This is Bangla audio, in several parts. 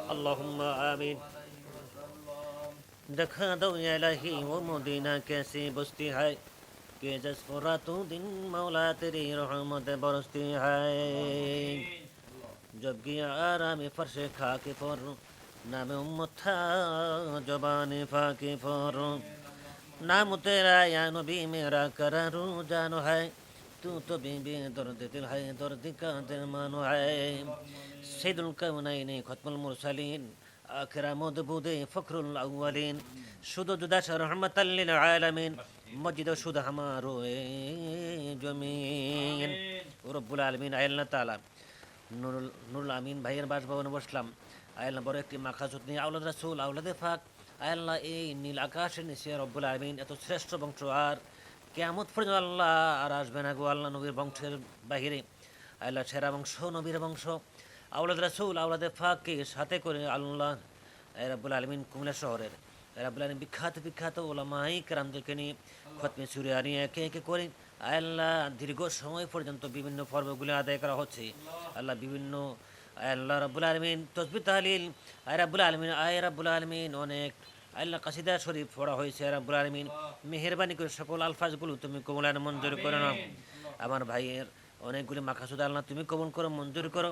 اللهم آمين दिखा दो या इलाही वो मदीना कैसी बस्ती है कि जिस पर रातों दिन मौला तेरी रहमत बरसती है जब गया आराम फर्श खाके पर नाम उम्मत था जबानी फाके पर नाम तेरा या नबी मेरा करारू जानो है तू तो बीबी दर्द दिल है दर्द का दिल मानो है सैदुल कौनैन खत्मुल मुरसलीन आखिर मदबूदे फखरुल अव्वलीन शुद्ध जुदाश रहमतल लिल आलमीन मजिद शुद्ध हमारो जमीन রব্বুল আলমিন আল্লাহ তাআলা নুরুল আমিন ভাইয়ের বাসভবনে বসলাম আল্লাহ বড় একটি মাখাজুত নিয়ে আওলাদ রাসূল আওলাদে পাক আল্লাহ এই নীল আকাশের নিচে রব্বুল আলমিন এত শ্রেষ্ঠ বংশ আর কিয়ামত পর্যন্ত আল্লাহ আর আসবে না গো আল্লাহ নবীর বংশের বাহিরে আল্লাহ সেরা বংশ নবীর বংশ আওলাদ রাসূল আওলাদে পাককে সাথে করে আল্লাহ রব্বুল আলমিন কুমিল্লা শহরের রব্বুল আলমিন বিখ্যাত ওলামাই কেরামদেরকে নিয়ে খতমে সুরিয়ানি একে একে করে আল্লাহ দীর্ঘ সময় পর্যন্ত বিভিন্ন পর্বগুলি আদায় করা হচ্ছে আল্লাহ বিভিন্ন আল্লাহ রব্বুল আলমিন তসবিহ তাহলিল রব্বুল আলমিন অনেক আল্লাহ কাসিদা শরীফ পড়া হয়েছে রব্বুল আলমিন মেহেরবানি করে সকল আলফাজগুলো তুমি কবুল মঞ্জুর করে নাও আমার ভাইয়ের অনেকগুলি মাখাসুদ আল্লাহ তুমি কবুল করো মঞ্জুর করো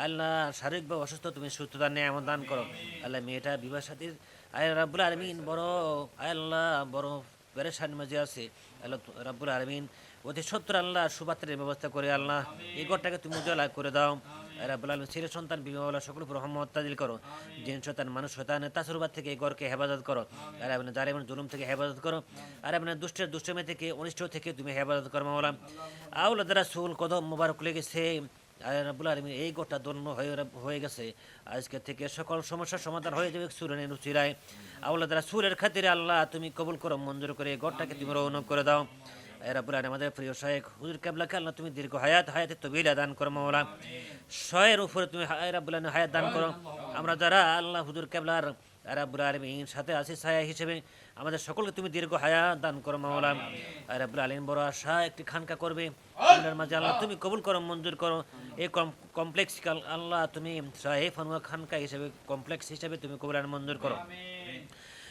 আল্লাহ শারীরিকভাবে অসুস্থ তুমি সুস্থতা নিয়ামত দান করো আল্লাহ মেয়েটা বিবাহ সাথীর রব্বুল আলমিন বড় আল্লাহ বড় পেরেশান মাঝে আছে আল্লাহ রব্বুল আলমিন অতি সত্তর আল্লাহ সুপাত্রের ব্যবস্থা করে আল্লাহ এই ঘরটাকে তুমি উজ্জ্বলা করে দাও রব্বুল আলমিন ছেলে সন্তান বিবাহ সকল উপর রহমত তাজিল করো জিন শয়তান মানুষ শয়তান তাসরুবাত থেকে এই ঘরকে হেফাজত করো আর আপনি জালেম জুলুম থেকে হেফাজত করো আর আপনার দুষ্টমে থেকে অনিষ্ট থেকে তুমি হেফাজত করো মাওলা আওলাদ রাসূল কদম মোবারক লেগেছে রব্বুল আলমিন এই ঘরটা দন্য হয়ে গেছে আজকে থেকে সকল সমস্যার সমাধান হয়ে যাবে সুরানের উচিরায় আওলাদ রাসূলের খাতিরে আল্লাহ তুমি কবুল করো মঞ্জুর করে এই ঘরটাকে তুমি রৌনক করে দাও রব্বুল আলামিন আমাদের প্রিয় শায়েখ হুজুর কিবলাকে আল্লাহ তুমি দীর্ঘ হায়াতে তবিলা দান করো মাওলা শয়ের উপরে তুমি রব্বুল আলামিন হায়াত দান করো আমরা যারা আল্লাহ হুজুর কিবলার রব্বুল আলামিন সাথে আছি ছায়া হিসেবে আমাদের সকলকে তুমি দীর্ঘ হায়াত দান করো মাওলা রব্বুল আলামিন বড় আশা একটি খানকা করবে আপনার মাঝে আল্লাহ তুমি কবুল করো মঞ্জুর করো এই কমপ্লেক্স আল্লাহ তুমি সাহেব খানকা হিসেবে কমপ্লেক্স হিসেবে তুমি কবুল মঞ্জুর করো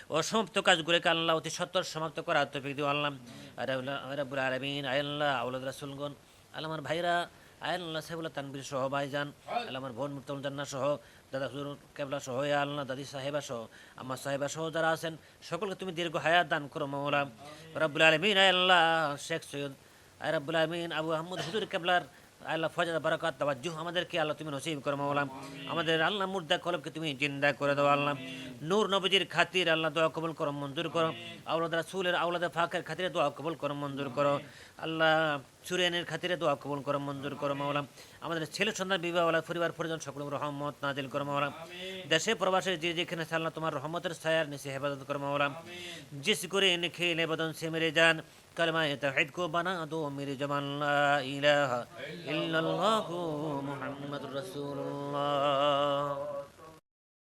অসমাপ্ত কাজগুলোকে আল্লাহ অতি সত্তর সমাপ্ত করার তৌফিক দিও আল্লাহ রব্বুল আলামিন আল্লাহ আওলাদ রাসূলগণ আল্লাহ আমার ভাইরা আল্লাহ সাহেবুল্লাহ তানবীর সহ ভাইজান আল্লাহ আমার বোন মুফতাহুল জান্নাহ সহ দাদা হুজুর কেবলা সহ আল্লাহ দাদি সাহেবা সহ আমার সাহেবা সহ যারা আছেন সকলকে তুমি দীর্ঘ হায়াত দান করো মাওলা রব্বুল আলামিন আল্লাহ শেখ সৈয়দ রব্বুল আলামিন আবু আহমদ হুজুর কেবলার আল্লাহ ফয়জাত বারাকাত তাওয়াজ্জুহ আমাদেরকে আল্লাহ তুমি নসিব করো মাওলা আমাদের আল্লাহ মুর্দা কলবকে তুমি জিন্দা করে দাও আল্লাহ নূর নবীজির খাতির আল্লাহ দোয়া কবুল করো মঞ্জুর করো আওলাদ রাসূলের আওলাদ ফাকের খাতিরে দোয়া কবুল করো মঞ্জুর করো আল্লাহ সুরেনের খাতিরে দোয়া কবুল করো মঞ্জুর করো মাওলা আমাদের ছেলে সন্তান বিবাহওয়ালা পরিবার পরিজন সকল রহমত নাজিল করো মাওলা দেশে প্রবাসে যে যেখানে আল্লাহ তোমার রহমতের ছায়ার নিচে হেফাজত করো মাওলা জিস করে খেলে বদন সে মেরে যান कलमा तौहीद को बना दो मेरी जबान ला इलाहा इल्लल्लाहु मुहम्मदुर रसूलुल्लाह